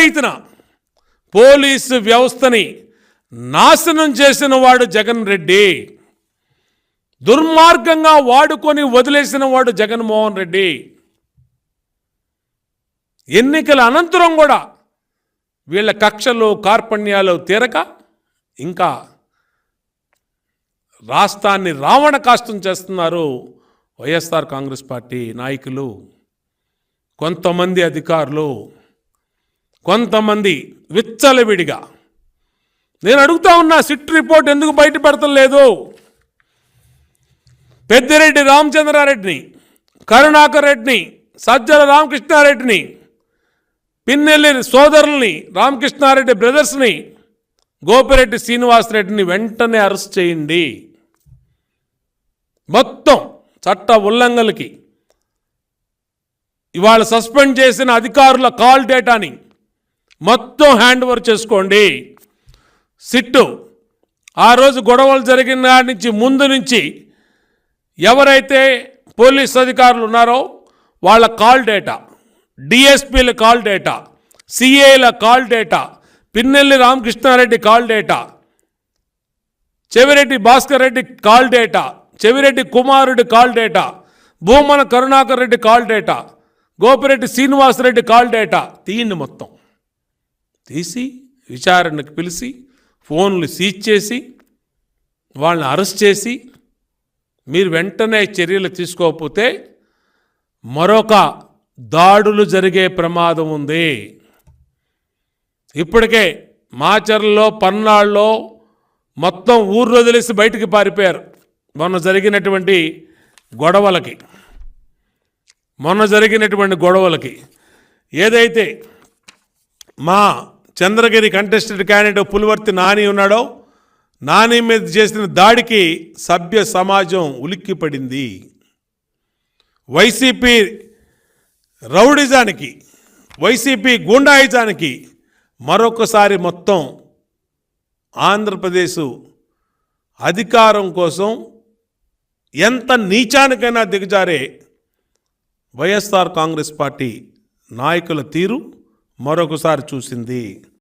రీతిన police వ్యవస్థని నాశనం చేసిన వాడు జగన్ రెడ్డి, దుర్మార్గంగా వాడుకొని వదిలేసిన వాడు జగన్మోహన్ రెడ్డి. ఎన్నికల అనంతరం కూడా వీళ్ళ కక్షలు కార్పణ్యాలు తీరక ఇంకా రాష్ట్రాన్ని రావణ కాష్టం చేస్తున్నారు వైఎస్ఆర్ కాంగ్రెస్ పార్టీ నాయకులు, కొంతమంది అధికారులు, కొంతమంది విచ్చలవిడిగా. నేను అడుగుతా ఉన్నా, సిట్ రిపోర్ట్ ఎందుకు బయట పెడతలేదు? పెద్దిరెడ్డి రామచంద్రారెడ్డిని, కరుణాకర్ రెడ్డిని, సజ్జల రామకృష్ణారెడ్డిని, పిన్నెల్లి సోదరుల్ని, రామకృష్ణారెడ్డి బ్రదర్స్ని, గోపిరెడ్డి శ్రీనివాసరెడ్డిని వెంటనే అరెస్ట్ చేయండి. మొత్తం చట్ట ఉల్లంఘనలకి ఇవాళ సస్పెండ్ చేసిన అధికారుల కాల్ డేటాని మొత్తం హ్యాండ్ ఓవర్ చేసుకోండి. సిట్టు ఆ రోజు గొడవలు జరిగిన నాటి నుంచి ముందు నుంచి ఎవరైతే పోలీస్ అధికారులు ఉన్నారో వాళ్ళ కాల్ డేటా, డిఎస్పీల కాల్ డేటా, సిఐల call data, Pinnelli Ramakrishna Reddy call data, Chevireddy Bhaskar Reddy call data, Chevireddy కుమారుడి call data, Bhumana Karunakar Reddy call data, Gopireddy Srinivasa Reddy call data తీయండి. మొత్తం తీసి విచారణకు పిలిచి ఫోన్లు సీజ్ చేసి వాళ్ళని అరెస్ట్ చేసి మీరు వెంటనే చర్యలు తీసుకోకపోతే మరొక దాడులు జరిగే ప్రమాదం ఉంది. ఇప్పటికే మాచర్లలో, పన్నాళ్ళలో మొత్తం ఊరు వదిలేసి బయటికి పారిపోయారు. మొన్న జరిగినటువంటి గొడవలకి ఏదైతే మా చంద్రగిరి కంటెస్టెడ్ క్యాండిడేట్ పులివర్తి నాని ఉన్నాడో, నాని మీద చేసిన దాడికి సభ్య సమాజం ఉలిక్కిపడింది. వైసీపీ రౌడిజానికి, వైసీపీ గూండాయిజానికి మరొకసారి మొత్తం ఆంధ్రప్రదేశ్ అధికారం కోసం ఎంత నీచానికైనా దిగజారే వైఎస్ఆర్ కాంగ్రెస్ పార్టీ నాయకుల తీరు మరొకసారి చూసింది.